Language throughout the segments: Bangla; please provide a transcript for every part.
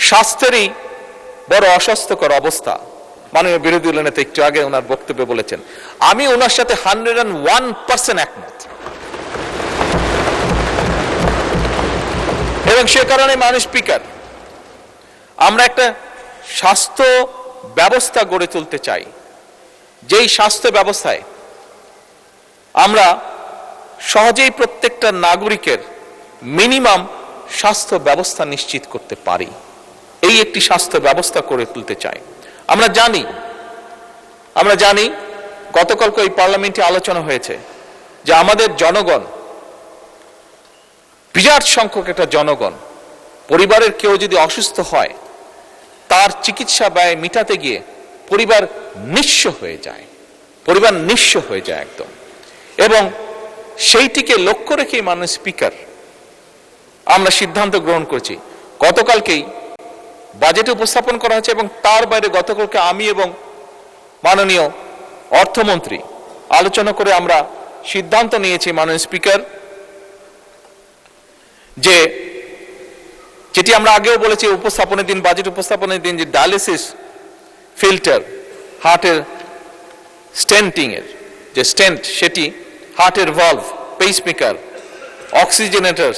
স্বাস্থ্যেরই বড় অস্বাস্থ্যকর অবস্থা। মাননীয় বিরোধী দলীয় নেতা একটু আগে ওনার বক্তব্যে বলেছেন, আমি ওনার সাথে 101% একমত। এবং সে কারণে মাননীয় স্পিকার, আমরা একটা স্বাস্থ্য ব্যবস্থা গড়ে তুলতে চাই, যেই স্বাস্থ্য ব্যবস্থায় আমরা সহজেই প্রত্যেকটা নাগরিকের মিনিমাম স্বাস্থ্য ব্যবস্থা নিশ্চিত করতে পারি। এই একটি স্বাস্থ্য ব্যবস্থা গড়ে তুলতে চাই। আমরা জানি গতকালকে এই পার্লামেন্টে আলোচনা হয়েছে যে আমাদের জনগণ, বিরাট সংখ্যক একটা জনগণ, পরিবারের কেউ যদি অসুস্থ হয় তার চিকিৎসা ব্যয় মিটাতে গিয়ে পরিবার নিঃস্ব হয়ে যায় একদম। এবং সেইটিকে লক্ষ্য রেখেই মাননীয় স্পিকার আমরা সিদ্ধান্ত গ্রহণ করেছি। গতকালকেই বাজেটে উপস্থাপন করা হয়েছে এবং তার বাইরে গতকালকে আমি এবং মাননীয় অর্থমন্ত্রী আলোচনা করে আমরা সিদ্ধান্ত নিয়েছি মাননীয় স্পিকার, যেটি আমরা আগেও বলেছি উপস্থাপনের দিন, বাজেট উপস্থাপনের দিন, যে ডায়ালিসিস ফিল্টার, হার্টের স্টেন্টিং এর যে স্টেন্ট, সেটি হার্টের valve, pacemaker, oxygenator,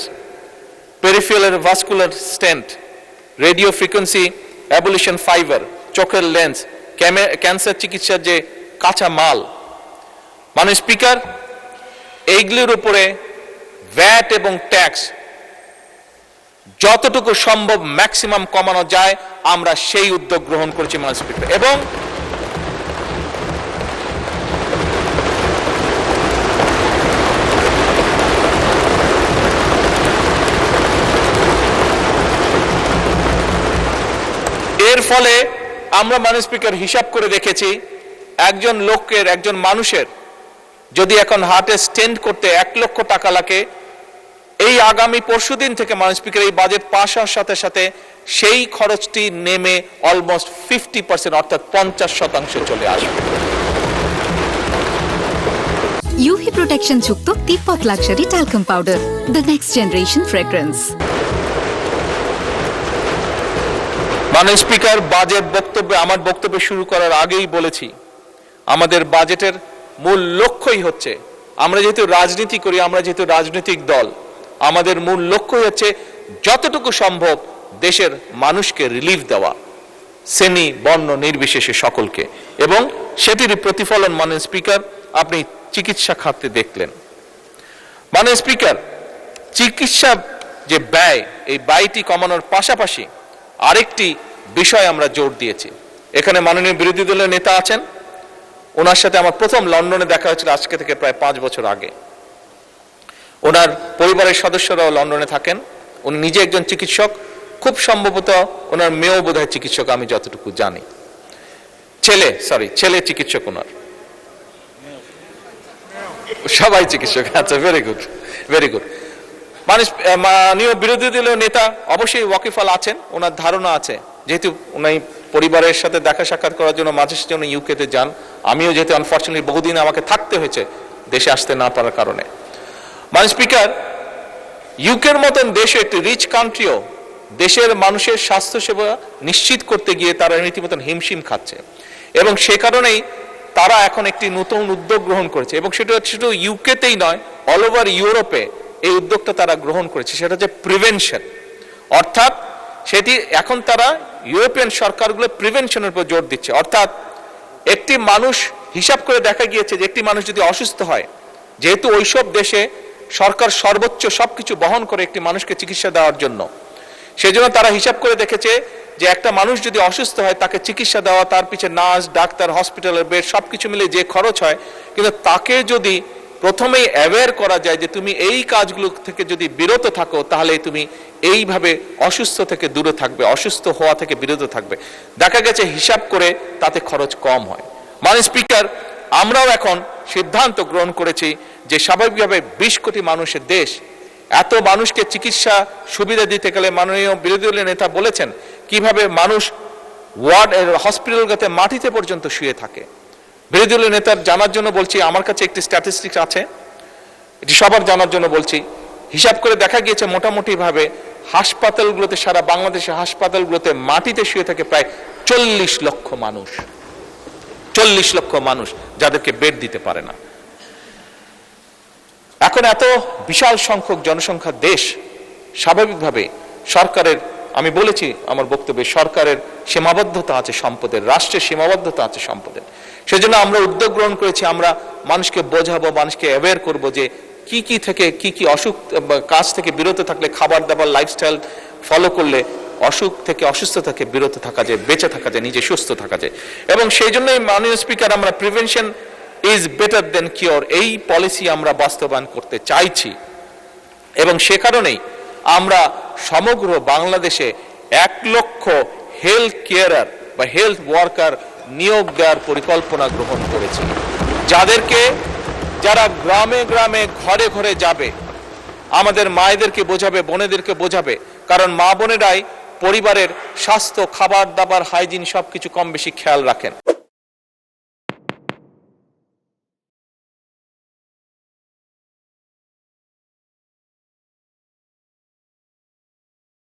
peripheral vascular stent, radio frequency ablation fibre, চোখের লেন্স, ক্যান্সার চিকিৎসার যে কাঁচা মাল, মাননীয় স্পিকার, এইগুলির উপরে ভ্যাট এবং ট্যাক্স যতটুকু সম্ভব ম্যাক্সিমাম কমানো যায় আমরা সেই উদ্যোগ গ্রহণ করেছি মাননীয় স্পিকার। এবং এর ফলে আমরা মাননীয় স্পিকার হিসাব করে দেখেছি, একজন মানুষের যদি এখন হার্টে স্টেন্ট করতে 1 লক্ষ টাকা লাগে, এই আগামী পরশুদিন থেকে মাননীয় স্পিকার এই বাজেট পাস হওয়ার সাথে সাথে সেই খরচটি নেমে অলমোস্ট 50%, অর্থাৎ 50% চলে আসবে। UV প্রোটেকশন যুক্ত Tibet luxury talcum powder, the next generation fragrance. মাননীয় স্পিকার, আমার বক্তব্য শুরু করার আগেই বলেছি, আমাদের বাজেটের মূল লক্ষ্যই হচ্ছে, আমরা যেহেতু রাজনীতি করি, আমরা যেহেতু রাজনৈতিক দল, আমাদের মূল লক্ষ্যই হচ্ছে যতটুকু সম্ভব দেশের মানুষকে রিলিফ দেওয়া, শ্রেণী বর্ণ নির্বিশেষে সকলকে। এবং সেটির প্রতিফলন মাননীয় স্পিকার আপনি চিকিৎসা খাতে দেখলেন। মাননীয় স্পিকার, চিকিৎসা যে ব্যয়, এই ব্যয়টি কমানোর পাশাপাশি আরেকটি বিষয় আমরা জোর দিয়েছি। এখানে মাননীয় বিরোধী দলের নেতা আছেন, ওনার সাথে আমার প্রথম লন্ডনে দেখা হয়েছিল আজকে থেকে প্রায় 5 বছর আগে। ওনার পরিবারের সদস্যরাও লন্ডনে থাকেন, উনি নিজে একজন চিকিৎসক, খুব সম্ভবত ওনার মেয়েও বোধহয় চিকিৎসক, আমি যতটুকু জানি। ছেলে চিকিৎসক, ওনার সবাই চিকিৎসক। আচ্ছা, ভেরি গুড। মাননীয় বিরোধী দলীয় নেতা অবশ্যই ওয়াকিফাল আছেন, ওনার ধারণা আছে, যেহেতু উনি পরিবারের সাথে দেখা সাক্ষাৎ করার জন্য মাঝে সাঝে ইউকেতে যান, আমিও যেহেতু আনফর্চুনেটলি বহুদিন আমাকে থাকতে হয়েছে দেশে আসতে না পারার কারণে। মাননীয় স্পিকার, ইউকের মতন দেশে একটি রিচ কান্ট্রিও দেশের মানুষের স্বাস্থ্যসেবা নিশ্চিত করতে গিয়ে তারা রীতিমতন হিমশিম খাচ্ছে, এবং সে কারণেই তারা এখন একটি নতুন উদ্যোগ গ্রহণ করেছে। এবং সেটা শুধু ইউকেতেই নয়, অল ওভার ইউরোপে এই উদ্যোগটা তারা গ্রহণ করেছে, সেটা হচ্ছে প্রিভেনশন। অর্থাৎ সেটি এখন তারা ইউরোপিয়ান সরকারগুলো প্রিভেনশনের উপর জোর দিচ্ছে। অর্থাৎ একটি মানুষ, হিসাব করে দেখা গিয়েছে যে একটি মানুষ যদি অসুস্থ হয়, যেহেতু ওইসব দেশে সরকার সর্বোচ্চ সবকিছু বহন করে একটি মানুষকে চিকিৎসা দেওয়ার জন্য, সেজন্য তারা হিসাব করে দেখেছে যে একটা মানুষ যদি অসুস্থ হয় তাকে চিকিৎসা দেওয়া, তার পিছনে নার্স, ডাক্তার, হসপিটালের বেড সবকিছু মিলে যে খরচ হয়, কিন্তু তাকে যদি প্রথমেই অ্যাওয়্যার করা যায় যে তুমি এই কাজগুলো থেকে যদি বিরত থাকো তাহলে তুমি এইভাবে অসুস্থ থেকে দূরে থাকবে, অসুস্থ হওয়া থেকে বিরত থাকবে, দেখা গেছে হিসাব করে তাতে খরচ কম হয়। মাননীয় স্পিকার, আমরাও এখন সিদ্ধান্ত গ্রহণ করেছি যে স্বাভাবিকভাবে 20 কোটি মানুষের দেশ, এত মানুষকে চিকিৎসা সুবিধা দিতে গেলে মাননীয় বিরোধী দলীয় নেতা বলেছেন কিভাবে মানুষ ওয়ার্ড হসপিটালগুলোতে মাটিতে পর্যন্ত শুয়ে থাকে। বিরোধী দলীয় নেতার জানার জন্য বলছি, আমার কাছে একটি স্ট্যাটিস্টিক্স আছে, এটি সবার জানার জন্য বলছি। হিসাব করে দেখা গিয়েছে মোটামুটি ভাবে হাসপাতালগুলোতে, সারা বাংলাদেশের হাসপাতালগুলোতে মাটিতে শুয়ে থাকে প্রায় 40 লক্ষ মানুষ, 40 লক্ষ মানুষ যাদেরকে বেড দিতে পারে না। এখন এত বিশাল সংখ্যক জনসংখ্যার দেশ, স্বাভাবিকভাবে সরকারের, আমি বলেছি আমার বক্তব্যে, সরকারের সীমাবদ্ধতা আছে সম্পদের, রাষ্ট্রের সীমাবদ্ধতা আছে সম্পদের। সেজন্য আমরা উদ্যোগ গ্রহণ করেছি, আমরা মানুষকে বোঝাবো, মানুষকে অ্যাওয়্যার করব যে কি কি থেকে কি কি অসুখ, কাজ থেকে বিরত থাকলে, খাবার দাবার লাইফস্টাইল ফলো করলে অসুখ থেকে, অসুস্থ থেকে বিরত থাকা যায়, বেঁচে থাকা যায়, নিজে সুস্থ থাকা যায়। এবং সেই জন্যই মাননীয় স্পিকার, আমরা prevention is better then cure এই পলিসি আমরা বাস্তবায়ন করতে চাইছি। এবং সে কারণেই আমরা সমগ্র বাংলাদেশে 1 লক্ষ হেলথ কেয়ারার বা হেলথ ওয়ার্কার নিয়োগ দেওয়ার পরিকল্পনা গ্রহণ করেছি, যারা গ্রামে গ্রামে ঘরে ঘরে যাবে, আমাদের মায়েদেরকে বোঝাবে, বোনেদেরকে বোঝাবে। কারণ মা বোনেরাই পরিবারের স্বাস্থ্য, খাবার দাবার, হাইজিন সবকিছু কম বেশি খেয়াল রাখেন।